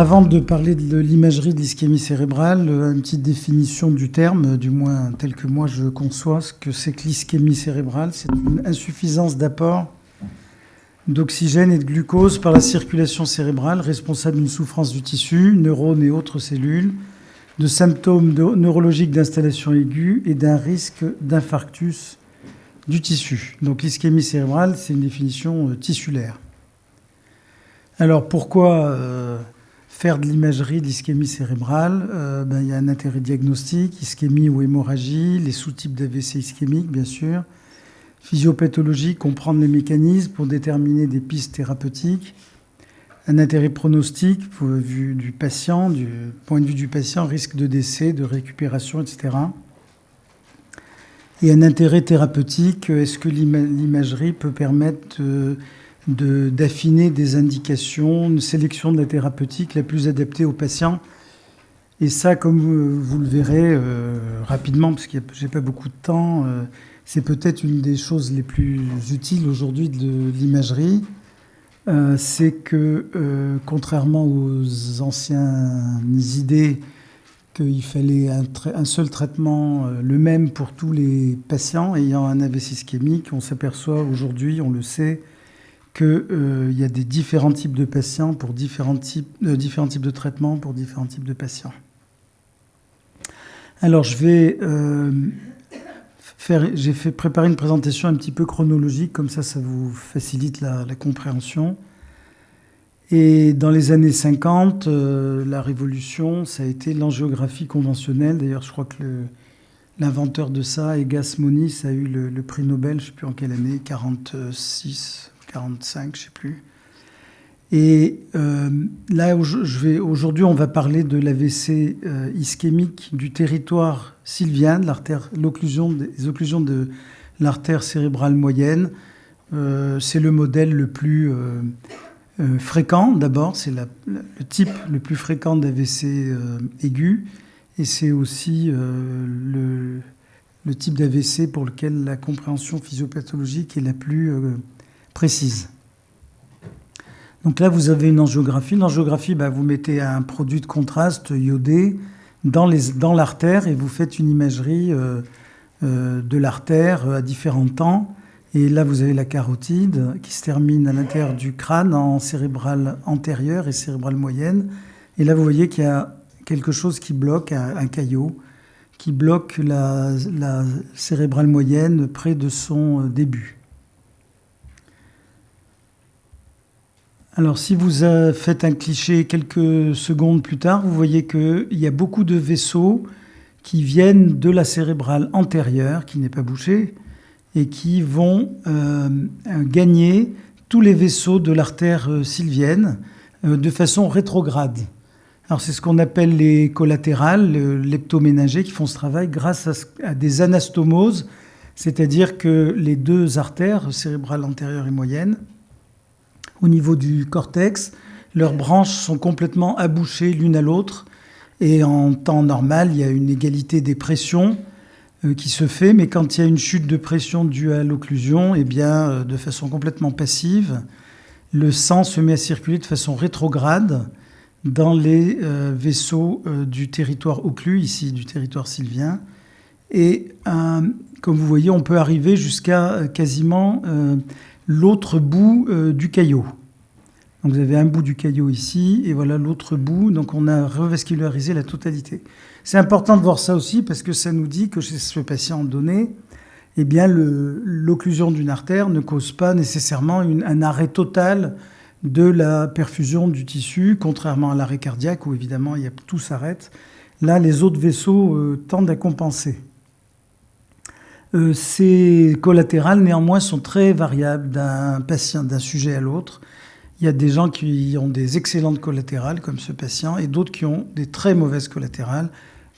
Avant de parler de l'imagerie de l'ischémie cérébrale, une petite définition du terme, du moins tel que moi je conçois ce que c'est que l'ischémie cérébrale. C'est une insuffisance d'apport d'oxygène et de glucose par la circulation cérébrale, responsable d'une souffrance du tissu, neurones et autres cellules, de symptômes neurologiques d'installation aiguë et d'un risque d'infarctus du tissu. Donc l'ischémie cérébrale, c'est une définition tissulaire. Alors pourquoi faire de l'imagerie de l'ischémie cérébrale? Il y a un intérêt diagnostique, ischémie ou hémorragie, les sous-types d'AVC ischémique, bien sûr. Physiopathologie, comprendre les mécanismes pour déterminer des pistes thérapeutiques. Un intérêt pronostic, du point de vue du patient, risque de décès, de récupération, etc. Et un intérêt thérapeutique, est-ce que l'imagerie peut permettre d'affiner des indications, une sélection de la thérapeutique la plus adaptée aux patients? Et ça, comme vous le verrez rapidement, parce que j'ai pas beaucoup de temps, c'est peut-être une des choses les plus utiles aujourd'hui de l'imagerie. C'est que, contrairement aux anciennes idées qu'il fallait un seul traitement, le même pour tous les patients ayant un AVC ischémique, on s'aperçoit aujourd'hui, on le sait, qu'il y a des différents types de patients pour différents types de traitements pour différents types de patients. Alors, j'ai préparer une présentation un petit peu chronologique, comme ça vous facilite la compréhension. Et dans les années 50, la révolution, ça a été l'angiographie conventionnelle. D'ailleurs, je crois que l'inventeur de ça, Egas Moniz, a eu le prix Nobel, je ne sais plus en quelle année, 46, 45, je ne sais plus. Et là, aujourd'hui, on va parler de l'AVC ischémique du territoire sylvien, des occlusions de l'artère cérébrale moyenne. C'est le modèle le plus fréquent. D'abord, c'est le type le plus fréquent d'AVC aigu. Et c'est aussi le type d'AVC pour lequel la compréhension physiopathologique est la plus précise. Donc là, vous avez une angiographie. L'angiographie, vous mettez un produit de contraste iodé dans l'artère et vous faites une imagerie de l'artère à différents temps. Et là, vous avez la carotide qui se termine à l'intérieur du crâne en cérébrale antérieure et cérébrale moyenne. Et là, vous voyez qu'il y a quelque chose qui bloque, un caillot, qui bloque la cérébrale moyenne près de son début. Alors, si vous faites un cliché quelques secondes plus tard, vous voyez qu'il y a beaucoup de vaisseaux qui viennent de la cérébrale antérieure, qui n'est pas bouchée, et qui vont gagner tous les vaisseaux de l'artère sylvienne de façon rétrograde. Alors, c'est ce qu'on appelle les collatérales, leptoméningées, qui font ce travail grâce à des anastomoses, c'est-à-dire que les deux artères, cérébrale antérieure et moyenne, au niveau du cortex, leurs branches sont complètement abouchées l'une à l'autre. Et en temps normal, il y a une égalité des pressions qui se fait. Mais quand il y a une chute de pression due à l'occlusion, de façon complètement passive, le sang se met à circuler de façon rétrograde dans les vaisseaux du territoire occlu, ici du territoire sylvien. Et comme vous voyez, on peut arriver jusqu'à quasiment l'autre bout du caillot. Donc vous avez un bout du caillot ici, et voilà l'autre bout. Donc on a revascularisé la totalité. C'est important de voir ça aussi, parce que ça nous dit que chez ce patient donné, l'occlusion d'une artère ne cause pas nécessairement un arrêt total de la perfusion du tissu, contrairement à l'arrêt cardiaque, où évidemment tout s'arrête. Là, les autres vaisseaux tendent à compenser. Ces collatérales, néanmoins, sont très variables d'un sujet à l'autre. Il y a des gens qui ont des excellentes collatérales, comme ce patient, et d'autres qui ont des très mauvaises collatérales,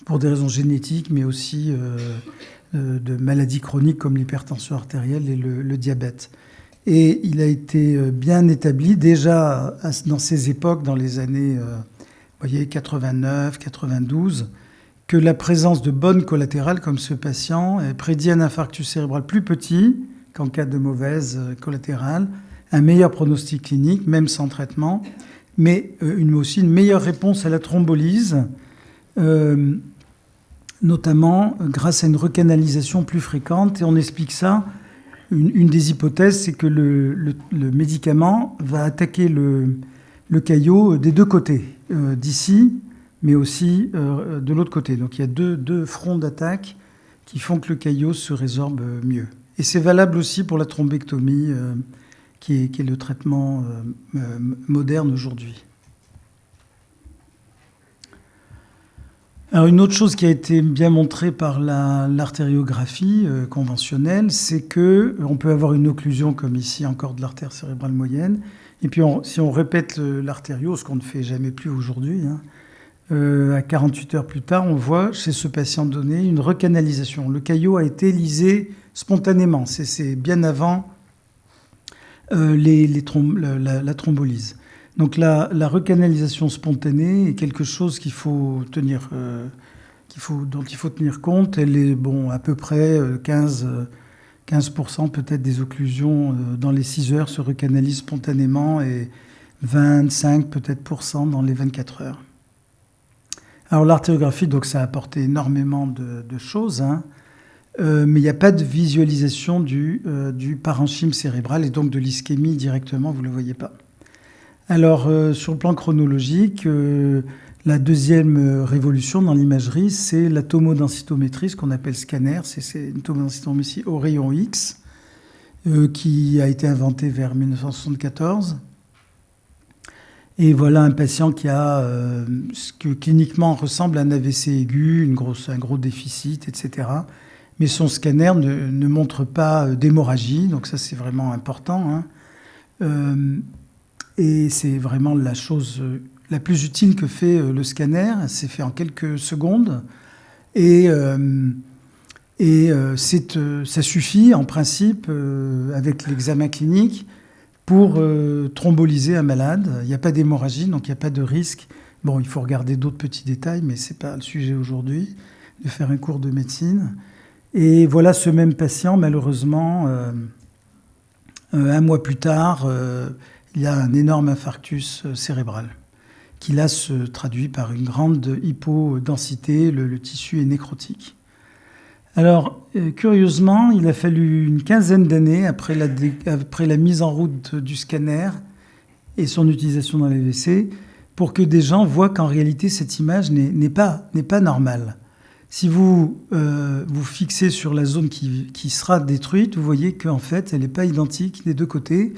pour des raisons génétiques, mais aussi de maladies chroniques comme l'hypertension artérielle et le diabète. Et il a été bien établi, déjà dans ces époques, dans les années 89, 92, que la présence de bonnes collatérales, comme ce patient, prédit un infarctus cérébral plus petit qu'en cas de mauvaise collatérale, un meilleur pronostic clinique, même sans traitement, mais aussi une meilleure réponse à la thrombolyse, notamment grâce à une recanalisation plus fréquente. Et on explique ça. Une des hypothèses, c'est que le médicament va attaquer le caillot des deux côtés, d'ici, mais aussi de l'autre côté. Donc il y a deux fronts d'attaque qui font que le caillot se résorbe mieux. Et c'est valable aussi pour la thrombectomie, qui est le traitement moderne aujourd'hui. Alors une autre chose qui a été bien montrée par l'artériographie conventionnelle, c'est qu'on peut avoir une occlusion comme ici encore de l'artère cérébrale moyenne. Et puis si on répète l'artério, ce qu'on ne fait jamais plus aujourd'hui, à 48 heures plus tard, on voit chez ce patient donné une recanalisation. Le caillot a été lysé spontanément. C'est bien avant la thrombolyse. Donc la recanalisation spontanée est quelque chose dont il faut tenir compte. Elle est à peu près 15% peut-être des occlusions dans les 6 heures se recanalisent spontanément et 25 peut-être % dans les 24 heures. Alors l'artériographie, donc ça a apporté énormément de choses, mais il n'y a pas de visualisation du parenchyme cérébral et donc de l'ischémie directement, vous ne le voyez pas. Alors, sur le plan chronologique, la deuxième révolution dans l'imagerie, c'est la tomodensitométrie, ce qu'on appelle scanner. C'est une tomodensitométrie au rayon X, qui a été inventée vers 1974. Et voilà un patient qui a ce que cliniquement ressemble à un AVC aigu, un gros déficit, etc. Mais son scanner ne montre pas d'hémorragie, donc ça c'est vraiment important. Et c'est vraiment la chose la plus utile que fait le scanner. C'est fait en quelques secondes. Et ça suffit, en principe, avec l'examen clinique, pour thromboliser un malade. Il n'y a pas d'hémorragie, donc il n'y a pas de risque. Bon, il faut regarder d'autres petits détails, mais ce n'est pas le sujet aujourd'hui, de faire un cours de médecine. Et voilà ce même patient, malheureusement, un mois plus tard, il y a un énorme infarctus cérébral qui là se traduit par une grande hypodensité, le tissu est nécrotique. Alors, curieusement, il a fallu une quinzaine d'années après la mise en route du scanner et son utilisation dans l'AVC pour que des gens voient qu'en réalité cette image n'est pas normale. Si vous vous fixez sur la zone qui sera détruite, vous voyez qu'en fait elle n'est pas identique des deux côtés.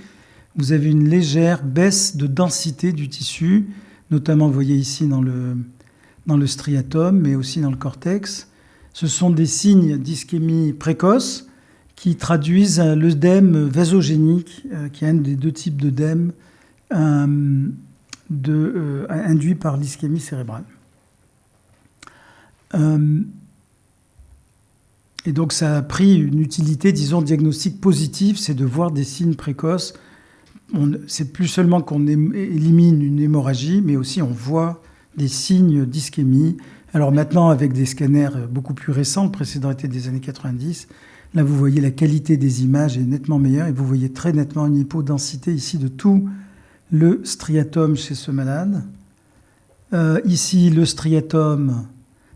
Vous avez une légère baisse de densité du tissu, notamment vous voyez ici dans le striatum, mais aussi dans le cortex. Ce sont des signes d'ischémie précoce qui traduisent l'œdème vasogénique, qui est un des deux types d'œdème induit par l'ischémie cérébrale. Et donc ça a pris une utilité, disons, diagnostique positive, c'est de voir des signes précoces. C'est plus seulement qu'on élimine une hémorragie, mais aussi on voit des signes d'ischémie. Alors maintenant, avec des scanners beaucoup plus récents, le précédent était des années 90, là vous voyez la qualité des images est nettement meilleure et vous voyez très nettement une hypodensité ici de tout le striatum chez ce malade. Ici, le striatum,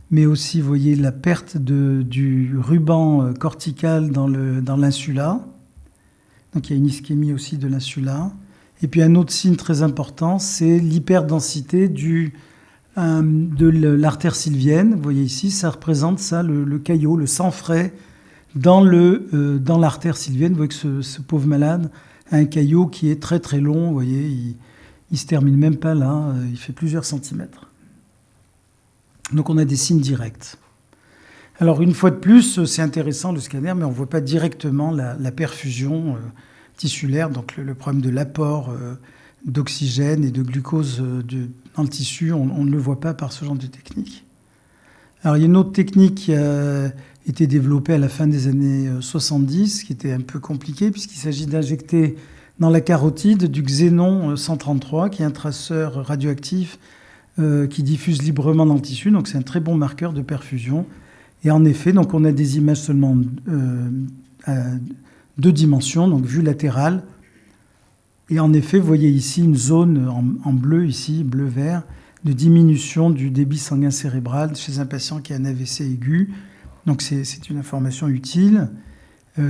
mais aussi, vous voyez, la perte du ruban cortical dans l'insula. Donc il y a une ischémie aussi de l'insula. Et puis un autre signe très important, c'est l'hyperdensité de l'artère sylvienne. Vous voyez ici, ça représente ça, le caillot, le sang frais dans l'artère sylvienne. Vous voyez que ce pauvre malade a un caillot qui est très très long. Vous voyez, il ne se termine même pas là, il fait plusieurs centimètres. Donc on a des signes directs. Alors une fois de plus, c'est intéressant le scanner, mais on ne voit pas directement la perfusion tissulaire, donc le problème de l'apport d'oxygène et de glucose dans le tissu, on ne le voit pas par ce genre de technique. Alors il y a une autre technique qui a été développée à la fin des années 70, qui était un peu compliquée, puisqu'il s'agit d'injecter dans la carotide du xénon 133, qui est un traceur radioactif qui diffuse librement dans le tissu, donc c'est un très bon marqueur de perfusion. Et en effet, donc on a des images seulement à 2 dimensions, donc vue latérale, Et en effet, vous voyez ici une zone en bleu, ici, bleu-vert, de diminution du débit sanguin cérébral chez un patient qui a un AVC aigu. Donc c'est une information utile.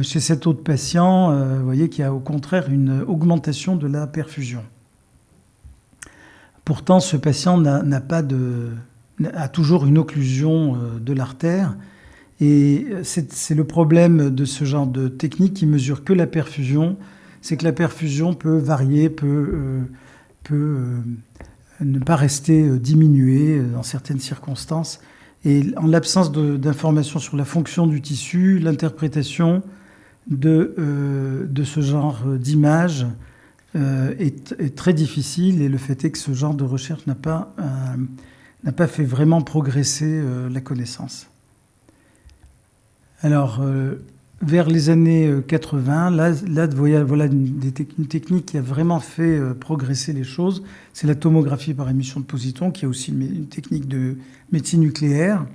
Chez cet autre patient, vous voyez qu'il y a au contraire une augmentation de la perfusion. Pourtant, ce patient a toujours une occlusion de l'artère. Et c'est le problème de ce genre de technique qui mesure que la perfusion. C'est que la perfusion peut varier, peut ne pas rester diminuée dans certaines circonstances. Et en l'absence d'informations sur la fonction du tissu, l'interprétation de ce genre d'image est très difficile. Et le fait est que ce genre de recherche n'a pas fait vraiment progresser la connaissance. Alors, vers les années 80, là voilà une technique qui a vraiment fait progresser les choses. C'est la tomographie par émission de positons, qui est aussi une technique de médecine nucléaire,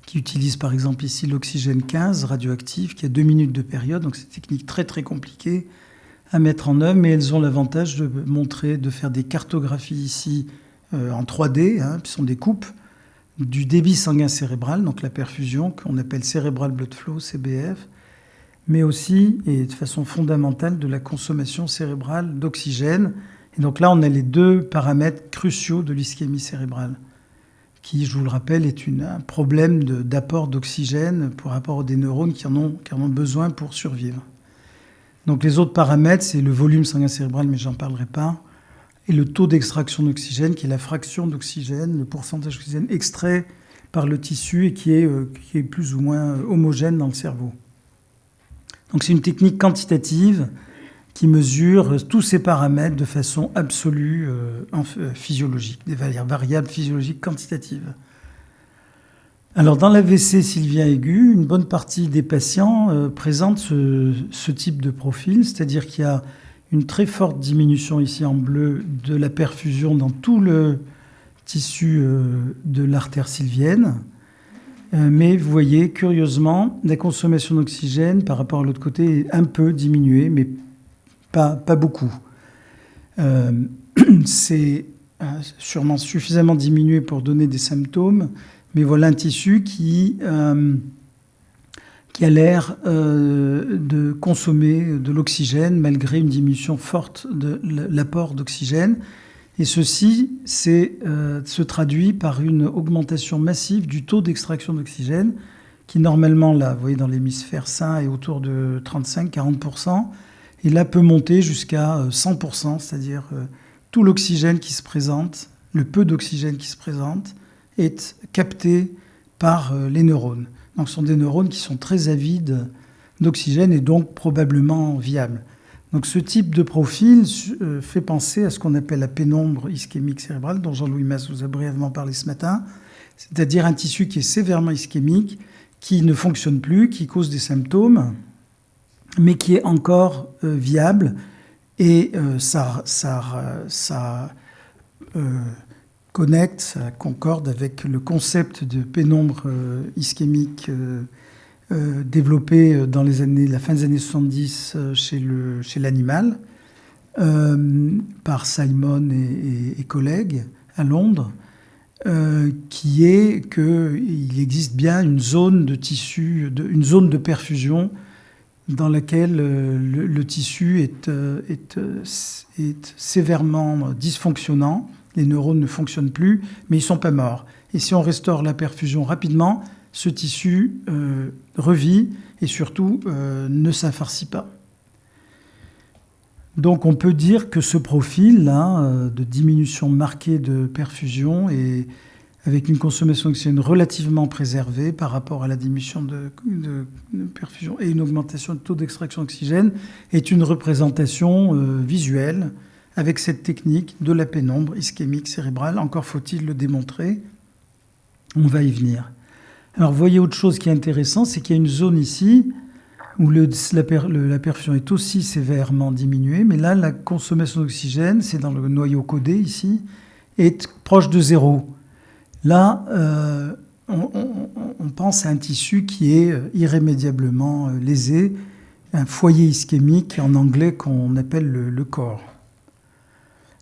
qui utilise par exemple ici l'oxygène 15 radioactif, qui a 2 minutes de période. Donc c'est une technique très très compliquée à mettre en œuvre, mais elles ont l'avantage de faire des cartographies ici en 3D, qui sont des coupes, du débit sanguin cérébral, donc la perfusion, qu'on appelle Cerebral Blood Flow, CBF, mais aussi, et de façon fondamentale, de la consommation cérébrale d'oxygène. Et donc là, on a les 2 paramètres cruciaux de l'ischémie cérébrale, qui, je vous le rappelle, est un problème d'apport d'oxygène par rapport aux des neurones qui en ont besoin pour survivre. Donc les autres paramètres, c'est le volume sanguin cérébral, mais j'en parlerai pas, et le taux d'extraction d'oxygène, qui est la fraction d'oxygène, le pourcentage d'oxygène extrait par le tissu et qui est plus ou moins homogène dans le cerveau. Donc c'est une technique quantitative qui mesure tous ces paramètres de façon absolue physiologique, des variables physiologiques quantitatives. Alors dans l'AVC sylvien aigu, une bonne partie des patients présentent ce type de profil, c'est-à-dire qu'il y a une très forte diminution ici en bleu de la perfusion dans tout le tissu de l'artère sylvienne. Mais vous voyez, curieusement, la consommation d'oxygène par rapport à l'autre côté est un peu diminuée, mais pas beaucoup. C'est sûrement suffisamment diminué pour donner des symptômes, mais voilà un tissu qui a l'air de consommer de l'oxygène malgré une diminution forte de l'apport d'oxygène. Et ceci se traduit par une augmentation massive du taux d'extraction d'oxygène qui normalement, là, vous voyez, dans l'hémisphère sain est autour de 35-40%, et là peut monter jusqu'à 100%, c'est-à-dire tout l'oxygène qui se présente, le peu d'oxygène qui se présente, est capté par les neurones. Donc ce sont des neurones qui sont très avides d'oxygène et donc probablement viables. Donc ce type de profil fait penser à ce qu'on appelle la pénombre ischémique cérébrale, dont Jean-Louis Mas vous a brièvement parlé ce matin, c'est-à-dire un tissu qui est sévèrement ischémique, qui ne fonctionne plus, qui cause des symptômes, mais qui est encore viable, et ça concorde avec le concept de pénombre ischémique développé dans la fin des années 70 chez l'animal par Simon et collègues à Londres, qui est qu'il existe bien une zone de tissu, une zone de perfusion dans laquelle le tissu est sévèrement dysfonctionnant. Les neurones ne fonctionnent plus, mais ils ne sont pas morts. Et si on restaure la perfusion rapidement, ce tissu revit et surtout ne s'infarcit pas. Donc on peut dire que ce profil-là de diminution marquée de perfusion et avec une consommation d'oxygène relativement préservée par rapport à la diminution de perfusion et une augmentation du taux d'extraction d'oxygène est une représentation visuelle avec cette technique de la pénombre ischémique cérébrale. Encore faut-il le démontrer. On va y venir. Alors, vous voyez autre chose qui est intéressant, c'est qu'il y a une zone ici où la perfusion est aussi sévèrement diminuée, mais là, la consommation d'oxygène, c'est dans le noyau codé ici, est proche de zéro. Là, on pense à un tissu qui est irrémédiablement lésé, un foyer ischémique en anglais qu'on appelle le corps.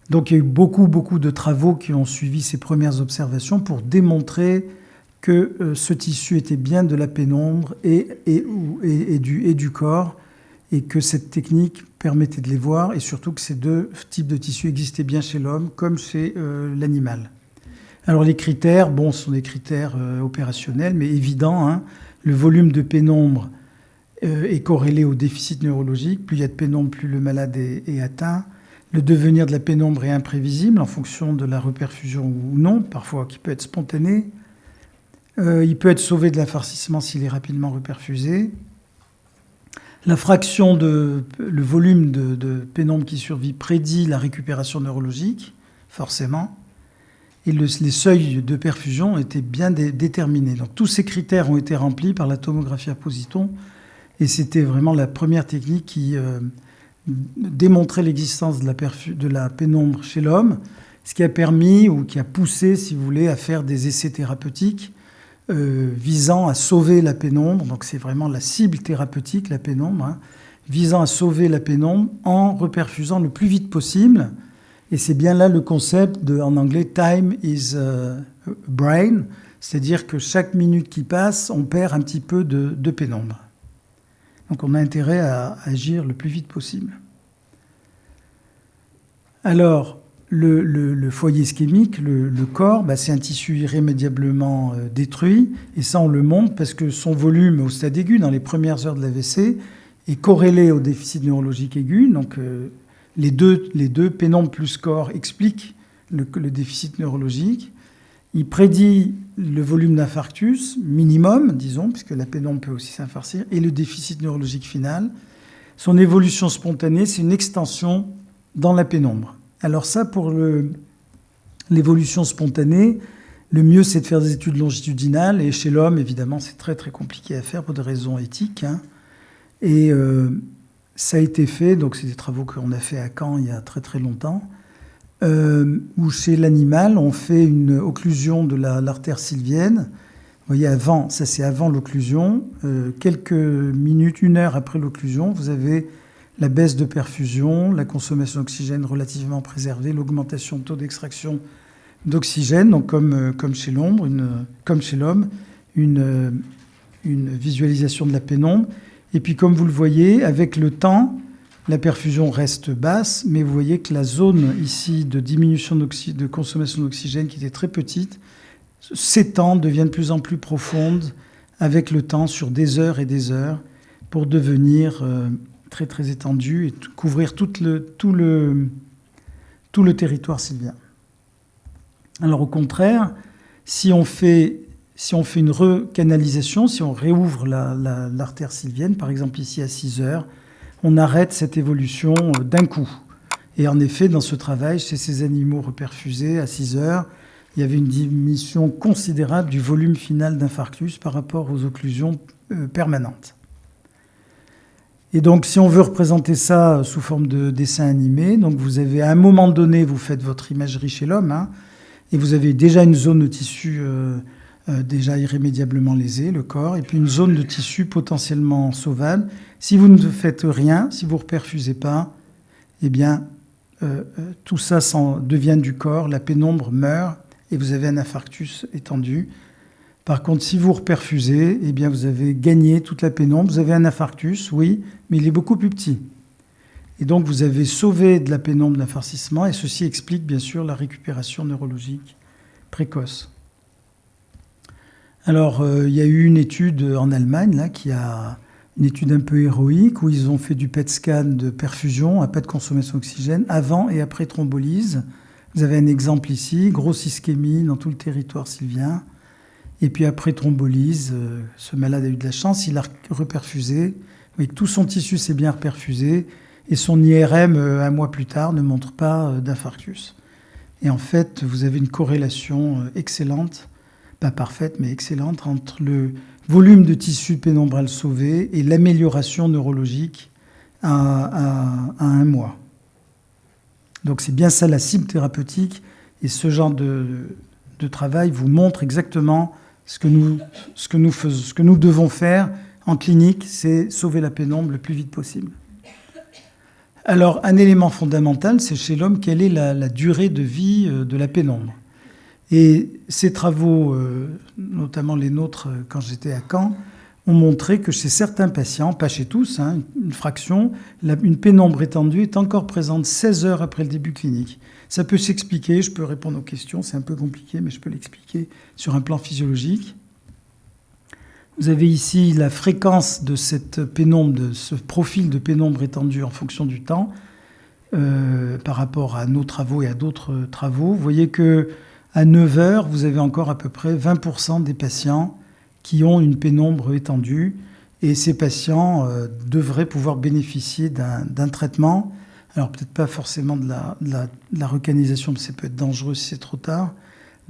Donc il y a eu beaucoup de travaux qui ont suivi ces premières observations pour démontrer que ce tissu était bien de la pénombre et du corps, et que cette technique permettait de les voir, et surtout que ces deux types de tissus existaient bien chez l'homme comme chez l'animal. Alors les critères, ce sont des critères opérationnels, mais évidents, hein. Le volume de pénombre est corrélé au déficit neurologique. Plus il y a de pénombre, plus le malade est atteint. Le devenir de la pénombre est imprévisible en fonction de la reperfusion ou non, parfois qui peut être spontané. Il peut être sauvé de l'infarcissement s'il est rapidement reperfusé. La fraction le volume de pénombre qui survit prédit la récupération neurologique, forcément. Et les seuils de perfusion étaient bien déterminés. Donc tous ces critères ont été remplis par la tomographie à positons, et c'était vraiment la première technique qui démontrait l'existence de la pénombre chez l'homme, ce qui a permis, ou qui a poussé, si vous voulez, à faire des essais thérapeutiques visant à sauver la pénombre. Donc c'est vraiment la cible thérapeutique, la pénombre, hein, visant à sauver la pénombre en reperfusant le plus vite possible. Et c'est bien là le concept en anglais « time is brain », c'est-à-dire que chaque minute qui passe, on perd un petit peu de pénombre. Donc on a intérêt à agir le plus vite possible. Alors, le foyer ischémique, le corps, c'est un tissu irrémédiablement détruit, et ça on le montre parce que son volume au stade aigu, dans les premières heures de l'AVC, est corrélé au déficit neurologique aigu. Donc les deux, pénombre plus corps, expliquent le déficit neurologique. Il prédit le volume d'infarctus minimum, disons, puisque la pénombre peut aussi s'infarcir, et le déficit neurologique final. Son évolution spontanée, c'est une extension dans la pénombre. Alors ça, pour l'évolution spontanée, le mieux, c'est de faire des études longitudinales. Et chez l'homme, évidemment, c'est très compliqué à faire pour des raisons éthiques, hein. Et ça a été fait, donc c'est des travaux qu'on a fait à Caen il y a très longtemps, où chez l'animal, on fait une occlusion de l'artère sylvienne. Vous voyez, ça c'est avant l'occlusion. Quelques minutes, 1 heure après l'occlusion, vous avez la baisse de perfusion, la consommation d'oxygène relativement préservée, l'augmentation de taux d'extraction d'oxygène, donc comme chez l'homme, une visualisation de la pénombre. Et puis, comme vous le voyez, avec le temps, la perfusion reste basse, mais vous voyez que la zone ici de diminution de consommation d'oxygène, qui était très petite, s'étend, devient de plus en plus profonde avec le temps, sur des heures et des heures, pour devenir très étendue et couvrir tout le territoire sylvien. Alors au contraire, si on fait une recanalisation, si on réouvre l'artère sylvienne, par exemple ici à 6 heures, on arrête cette évolution d'un coup. Et en effet, dans ce travail, chez ces animaux reperfusés à 6 heures, il y avait une diminution considérable du volume final d'infarctus par rapport aux occlusions permanentes. Et donc, si on veut représenter ça sous forme de dessin animé, donc vous avez à un moment donné, vous faites votre imagerie chez l'homme, hein, et vous avez déjà une zone de tissu déjà irrémédiablement lésée, le corps, et puis une zone de tissu potentiellement sauvable. Si vous ne faites rien, si vous ne reperfusez pas, eh bien, tout ça devient du corps, la pénombre meurt, et vous avez un infarctus étendu. Par contre, si vous reperfusez, eh bien, vous avez gagné toute la pénombre. Vous avez un infarctus, oui, mais il est beaucoup plus petit. Et donc, vous avez sauvé de la pénombre d'infarcissement, et ceci explique, bien sûr, la récupération neurologique précoce. Alors, il y a eu une étude en Allemagne, là, une étude un peu héroïque, où ils ont fait du PET scan de perfusion à pas de consommation d'oxygène, avant et après thrombolyse. Vous avez un exemple ici, grosse ischémie dans tout le territoire sylvien. Et puis après thrombolyse, ce malade a eu de la chance, il a reperfusé. Oui, tout son tissu s'est bien reperfusé, et son IRM, un mois plus tard, ne montre pas d'infarctus. Et en fait, vous avez une corrélation excellente, pas parfaite, mais excellente, entre le volume de tissu pénombral sauvé et l'amélioration neurologique à 1 mois. Donc c'est bien ça la cible thérapeutique, et ce genre de travail vous montre exactement ce que nous devons faire en clinique, c'est sauver la pénombre le plus vite possible. Alors, un élément fondamental, c'est chez l'homme, quelle est la durée de vie de la pénombre. Et ces travaux, notamment les nôtres quand j'étais à Caen, ont montré que chez certains patients, pas chez tous, une fraction, une pénombre étendue est encore présente 16 heures après le début clinique. Ça peut s'expliquer, je peux répondre aux questions, c'est un peu compliqué, mais je peux l'expliquer sur un plan physiologique. Vous avez ici la fréquence de cette pénombre, de ce profil de pénombre étendue en fonction du temps, par rapport à nos travaux et à d'autres travaux. Vous voyez qu'à 9 heures, vous avez encore à peu près 20% des patients qui ont une pénombre étendue. Et ces patients devraient pouvoir bénéficier d'un traitement. Alors peut-être pas forcément de la recanalisation, parce que ça peut être dangereux si c'est trop tard.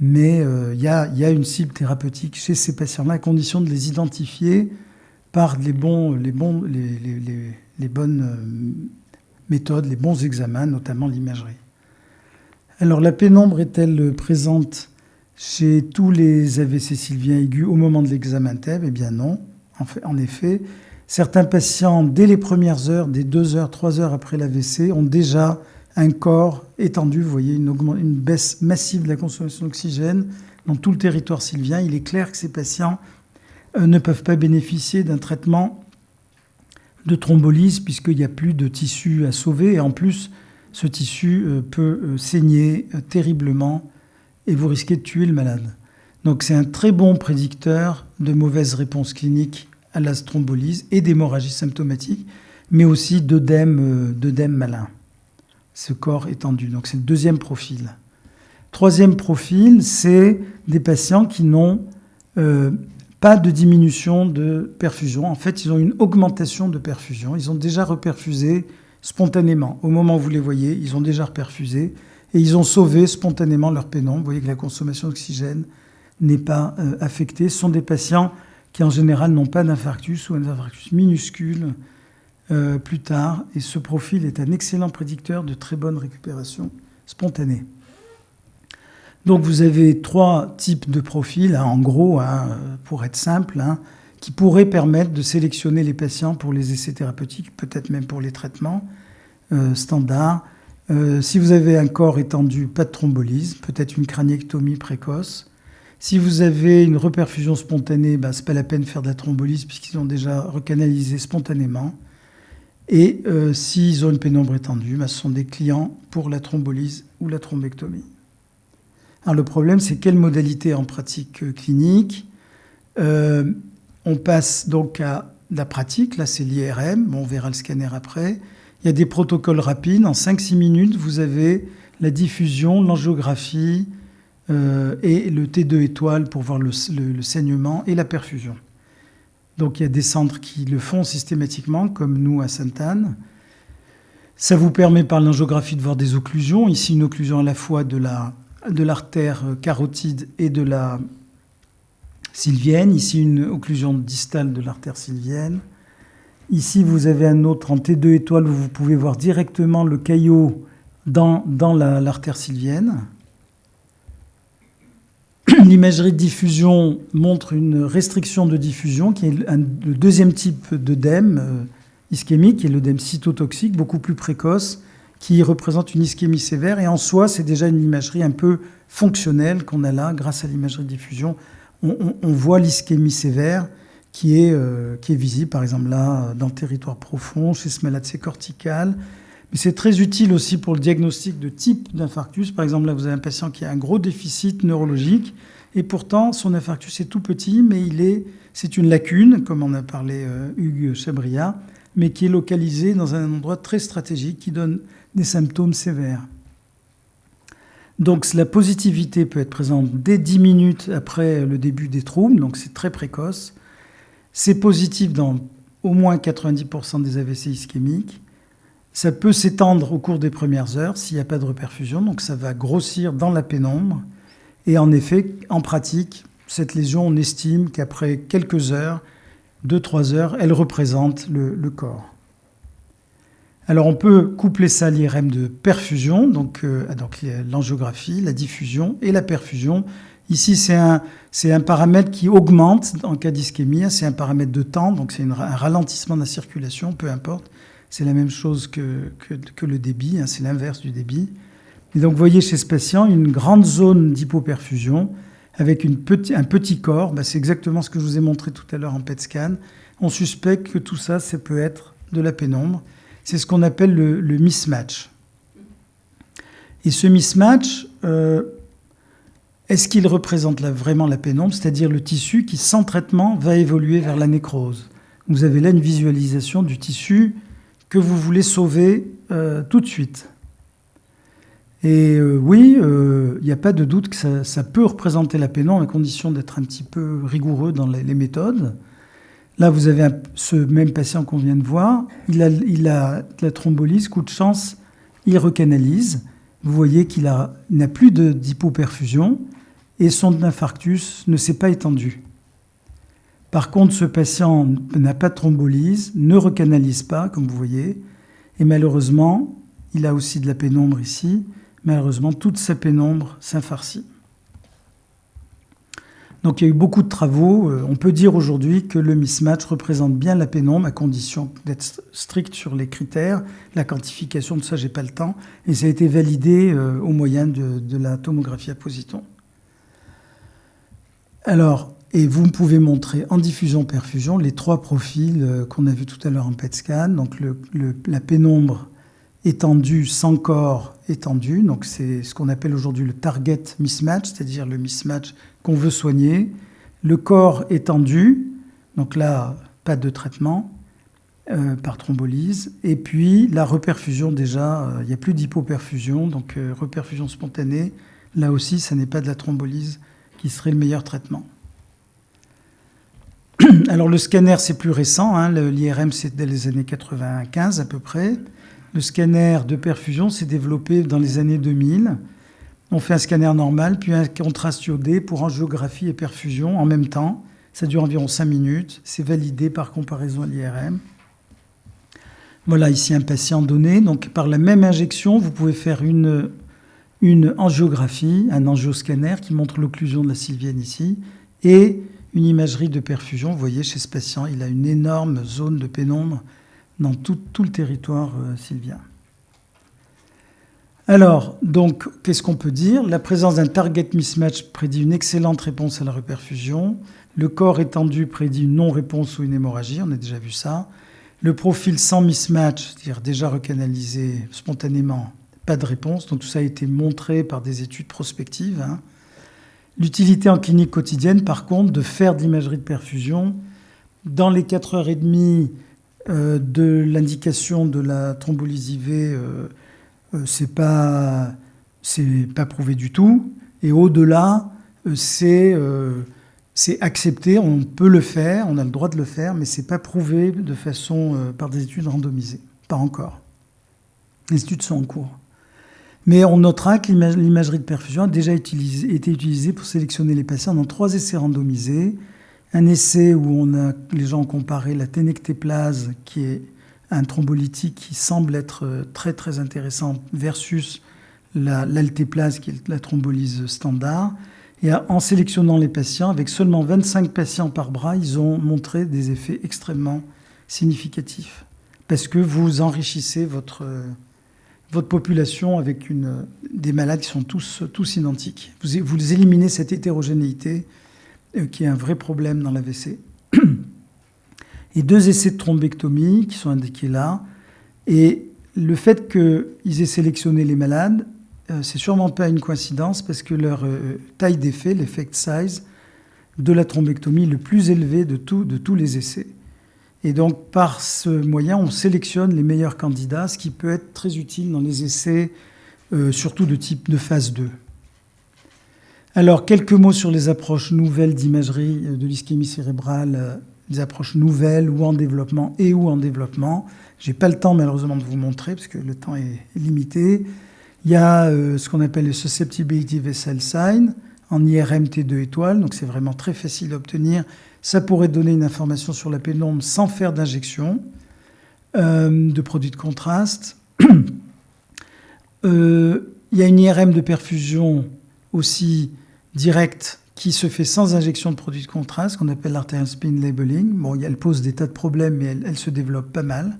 Mais il y a une cible thérapeutique chez ces patients-là, à condition de les identifier par les bonnes méthodes, les bons examens, notamment l'imagerie. Alors la pénombre est-elle présente chez tous les AVC sylviens aigus au moment de l'examen TEB? Eh bien non. En effet, certains patients, dès les premières heures, dès 2 heures, 3 heures après l'AVC, ont déjà un corps étendu. Vous voyez une baisse massive de la consommation d'oxygène dans tout le territoire sylvien. Il est clair que ces patients ne peuvent pas bénéficier d'un traitement de thrombolyse puisqu'il n'y a plus de tissu à sauver. Et en plus, ce tissu peut saigner terriblement et vous risquez de tuer le malade. Donc c'est un très bon prédicteur de mauvaise réponse clinique à la thrombolyse et d'hémorragie symptomatique, mais aussi d'œdème malin. Ce corps étendu. Donc c'est le deuxième profil. Troisième profil, c'est des patients qui n'ont pas de diminution de perfusion. En fait, ils ont une augmentation de perfusion. Ils ont déjà reperfusé spontanément. Au moment où vous les voyez, ils ont déjà reperfusé et ils ont sauvé spontanément leur pénombre. Vous voyez que la consommation d'oxygène n'est pas affectée. Ce sont des patients qui, en général, n'ont pas d'infarctus ou un infarctus minuscule plus tard. Et ce profil est un excellent prédicteur de très bonne récupération spontanée. Donc vous avez 3 types de profils, en gros, pour être simple, qui pourraient permettre de sélectionner les patients pour les essais thérapeutiques, peut-être même pour les traitements standards. Si vous avez un corps étendu, pas de thrombolyse, peut-être une craniectomie précoce. Si vous avez une reperfusion spontanée, ce n'est pas la peine de faire de la thrombolyse puisqu'ils ont déjà recanalisé spontanément. Et s'ils ont une pénombre étendue, ce sont des clients pour la thrombolyse ou la thrombectomie. Alors le problème, c'est quelle modalité en pratique clinique. On passe donc à la pratique, là c'est l'IRM, on verra le scanner après. Il y a des protocoles rapides, en 5-6 minutes, vous avez la diffusion, l'angiographie et le T2 étoile pour voir le saignement et la perfusion. Donc il y a des centres qui le font systématiquement, comme nous à Sainte-Anne. Ça vous permet par l'angiographie de voir des occlusions. Ici, une occlusion à la fois de l'artère carotide et de la sylvienne. Ici, une occlusion distale de l'artère sylvienne. Ici, vous avez un autre en T2 étoile où vous pouvez voir directement le caillot dans l'artère sylvienne. L'imagerie de diffusion montre une restriction de diffusion qui est le deuxième type d'œdème ischémique, qui est l'œdème cytotoxique, beaucoup plus précoce, qui représente une ischémie sévère. Et en soi, c'est déjà une imagerie un peu fonctionnelle qu'on a là, grâce à l'imagerie de diffusion. On voit l'ischémie sévère qui est visible, par exemple là, dans le territoire profond, chez ce malade, c'est cortical. Mais c'est très utile aussi pour le diagnostic de type d'infarctus. Par exemple, là, vous avez un patient qui a un gros déficit neurologique et pourtant, son infarctus est tout petit, mais c'est une lacune, comme en a parlé Hugues Chabria, mais qui est localisée dans un endroit très stratégique qui donne des symptômes sévères. Donc la positivité peut être présente dès 10 minutes après le début des troubles, donc c'est très précoce. C'est positif dans au moins 90% des AVC ischémiques. Ça peut s'étendre au cours des premières heures s'il n'y a pas de reperfusion, donc ça va grossir dans la pénombre. Et en effet, en pratique, cette lésion, on estime qu'après quelques heures, 2-3 heures, elle représente le corps. Alors on peut coupler ça à l'IRM de perfusion, donc l'angiographie, la diffusion et la perfusion. Ici, c'est un paramètre qui augmente en cas d'ischémie. C'est un paramètre de temps, donc c'est un ralentissement de la circulation, peu importe. C'est la même chose que le débit, c'est l'inverse du débit. Et donc, vous voyez chez ce patient une grande zone d'hypoperfusion avec un petit corps. C'est exactement ce que je vous ai montré tout à l'heure en PET scan. On suspecte que tout ça, ça peut être de la pénombre. C'est ce qu'on appelle le mismatch. Et ce mismatch, est-ce qu'il représente vraiment la pénombre, c'est-à-dire le tissu qui, sans traitement, va évoluer vers la nécrose? Vous avez là une visualisation du tissu que vous voulez sauver tout de suite. Et oui, il n'y a pas de doute que ça peut représenter la pénombre à condition d'être un petit peu rigoureux dans les méthodes. Là, vous avez ce même patient qu'on vient de voir. Il a de la thrombolyse, coup de chance, il recanalise. Vous voyez qu'il n'a plus d'hypoperfusion et son infarctus ne s'est pas étendu. Par contre, ce patient n'a pas de thrombolyse, ne recanalise pas, comme vous voyez, et malheureusement, il a aussi de la pénombre ici. Malheureusement, toute sa pénombre s'infarcit. Donc il y a eu beaucoup de travaux. On peut dire aujourd'hui que le mismatch représente bien la pénombre à condition d'être strict sur les critères. La quantification de ça, j'ai pas le temps. Et ça a été validé au moyen de la tomographie à positons. Alors, et vous pouvez montrer en diffusion-perfusion les trois profils qu'on a vus tout à l'heure en PET scan. Donc la pénombre étendue sans corps étendu. Donc c'est ce qu'on appelle aujourd'hui le target mismatch, c'est-à-dire le mismatch qu'on veut soigner. Le corps étendu, donc là, pas de traitement par thrombolyse. Et puis la reperfusion, déjà, il n'y a plus d'hypoperfusion, donc reperfusion spontanée. Là aussi, ça n'est pas de la thrombolyse qui serait le meilleur traitement. Alors le scanner, c'est plus récent. L'IRM, c'est dès les années 95 à peu près. Le scanner de perfusion s'est développé dans les années 2000. On fait un scanner normal, puis un contraste iodé pour angiographie et perfusion en même temps. Ça dure environ 5 minutes. C'est validé par comparaison à l'IRM. Voilà ici un patient donné. Donc par la même injection, vous pouvez faire une angiographie, un angioscanner qui montre l'occlusion de la sylvienne ici, et une imagerie de perfusion. Vous voyez chez ce patient, il a une énorme zone de pénombre dans tout le territoire sylvien. Alors, donc, qu'est-ce qu'on peut dire? La présence d'un target mismatch prédit une excellente réponse à la reperfusion. Le corps étendu prédit une non-réponse ou une hémorragie, on a déjà vu ça. Le profil sans mismatch, c'est-à-dire déjà recanalisé spontanément, pas de réponse. Donc tout ça a été montré par des études prospectives. L'utilité en clinique quotidienne, par contre, de faire de l'imagerie de perfusion dans les 4h30 de l'indication de la thrombolyse IV, c'est pas prouvé du tout. Et au-delà, c'est accepté, on peut le faire, on a le droit de le faire, mais c'est pas prouvé de façon par des études randomisées. Pas encore. Les études sont en cours. Mais on notera que l'imagerie de perfusion a déjà été utilisée pour sélectionner les patients dans 3 essais randomisés. Un essai où les gens ont comparé la ténectéplase, qui est un thrombolytique qui semble être très très intéressant, versus l'altéplase, qui est la thrombolyse standard. Et en sélectionnant les patients, avec seulement 25 patients par bras, ils ont montré des effets extrêmement significatifs. Parce que vous enrichissez votre population avec des malades qui sont tous identiques. Vous éliminez cette hétérogénéité qui est un vrai problème dans l'AVC. Et 2 essais de thrombectomie qui sont indiqués là. Et le fait qu'ils aient sélectionné les malades, c'est sûrement pas une coïncidence parce que leur taille d'effet, l'effect size de la thrombectomie est le plus élevé de tous les essais. Et donc, par ce moyen, on sélectionne les meilleurs candidats, ce qui peut être très utile dans les essais, surtout de type de phase 2. Alors, quelques mots sur les approches nouvelles d'imagerie de l'ischémie cérébrale, des approches nouvelles ou en développement. Je n'ai pas le temps, malheureusement, de vous montrer, parce que le temps est limité. Il y a ce qu'on appelle le Susceptibility Vessel Sign, en IRM T2 étoile, donc c'est vraiment très facile à obtenir. Ça pourrait donner une information sur la pénombre sans faire d'injection de produits de contraste. Il y a une IRM de perfusion aussi directe qui se fait sans injection de produit de contraste, qu'on appelle l'arterial spin labeling. Bon, elle pose des tas de problèmes, mais elle se développe pas mal.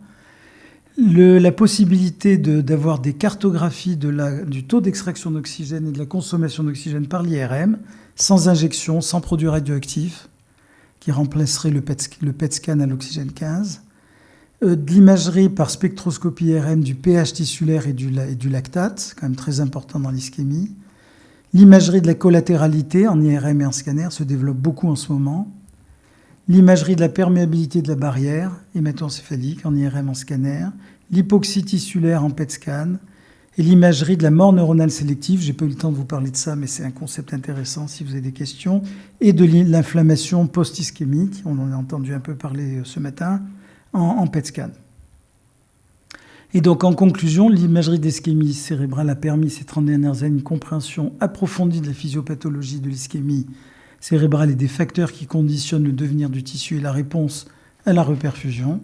La possibilité d'avoir des cartographies du taux d'extraction d'oxygène et de la consommation d'oxygène par l'IRM, sans injection, sans produit radioactif, qui remplacerait le PET scan à l'oxygène 15. De l'imagerie par spectroscopie IRM du pH tissulaire et du lactate, c'est quand même très important dans l'ischémie. L'imagerie de la collatéralité en IRM et en scanner se développe beaucoup en ce moment. L'imagerie de la perméabilité de la barrière hémato-encéphalique en IRM en scanner. L'hypoxie tissulaire en PET scan. Et l'imagerie de la mort neuronale sélective. Je n'ai pas eu le temps de vous parler de ça, mais c'est un concept intéressant si vous avez des questions. Et de l'inflammation post-ischémique. On en a entendu un peu parler ce matin en PET scan. Et donc, en conclusion, l'imagerie d'ischémie cérébrale a permis ces 30 dernières années une compréhension approfondie de la physiopathologie de l'ischémie cérébrale et des facteurs qui conditionnent le devenir du tissu et la réponse à la reperfusion.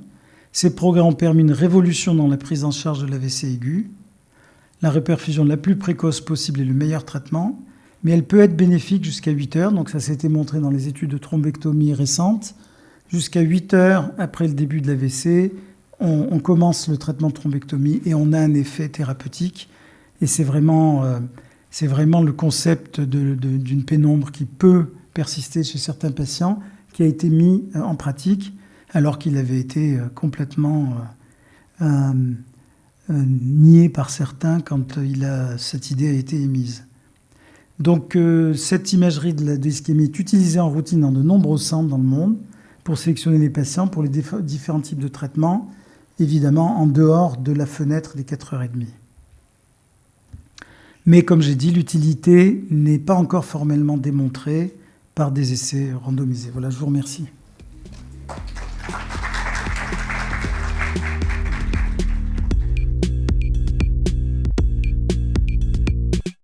Ces progrès ont permis une révolution dans la prise en charge de l'AVC aigu. La reperfusion la plus précoce possible est le meilleur traitement, mais elle peut être bénéfique jusqu'à 8 heures. Donc ça s'était montré dans les études de thrombectomie récentes. Jusqu'à 8 heures après le début de l'AVC, on commence le traitement de thrombectomie et on a un effet thérapeutique. Et c'est vraiment le concept d'une pénombre qui peut persister chez certains patients, qui a été mis en pratique alors qu'il avait été complètement nié par certains quand cette idée a été émise. Donc cette imagerie de l'ischémie est utilisée en routine dans de nombreux centres dans le monde pour sélectionner les patients pour les différents types de traitements, évidemment en dehors de la fenêtre des 4h30. Mais comme j'ai dit, l'utilité n'est pas encore formellement démontrée par des essais randomisés. Voilà, je vous remercie.